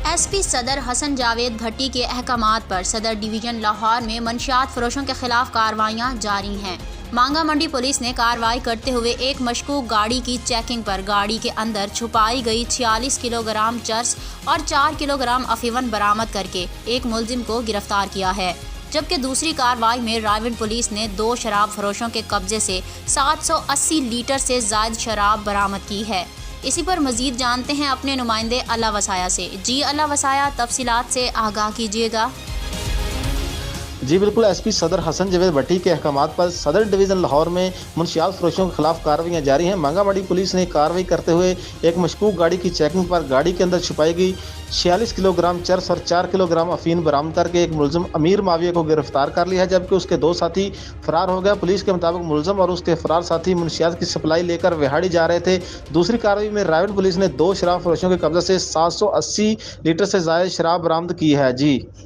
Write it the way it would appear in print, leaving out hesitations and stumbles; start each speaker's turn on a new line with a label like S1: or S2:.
S1: S P صدر حسن جاوید بھٹی کے احکامات پر صدر ڈویژن لاہور میں منشیات فروشوں کے خلاف کارروائیاں جاری ہیں۔ مانگا منڈی پولیس نے کارروائی کرتے ہوئے ایک مشکوک گاڑی کی چیکنگ پر گاڑی کے اندر چھپائی گئی 46 کلو گرام چرس اور 4 کلو گرام افیون برآمد کر کے ایک ملزم کو گرفتار کیا ہے، جبکہ دوسری کارروائی میں راولپنڈی پولیس نے 2 شراب فروشوں کے قبضے سے 780 لیٹر سے زائد شراب برآمد کی ہے۔ اسی پر مزید جانتے ہیں اپنے نمائندے اللہ وسایا سے۔ جی اللہ وسایا، تفصیلات سے آگاہ کیجیے گا۔
S2: جی بالکل، ایس پی صدر حسن جاوید بھٹی کے احکامات پر صدر ڈویژن لاہور میں منشیات فروشوں کے خلاف کارروائیاں جاری ہیں۔ مانگا منڈی پولیس نے کارروائی کرتے ہوئے ایک مشکوک گاڑی کی چیکنگ پر گاڑی کے اندر چھپائی گئی 46 کلو گرام چرس اور 4 کلو گرام افین برآمد کر کے ایک ملزم امیر معاویہ کو گرفتار کر لیا ہے، جبکہ اس کے 2 ساتھی فرار ہو گئے۔ پولیس کے مطابق ملزم اور اس کے فرار ساتھی منشیات کی سپلائی لے کر وہاڑی جا رہے تھے۔ دوسری کارروائی میں راولپنڈی پولیس نے 2 شراب فروشوں کے قبضے سے 780 لیٹر سے زائد شراب برآمد کی ہے۔ جی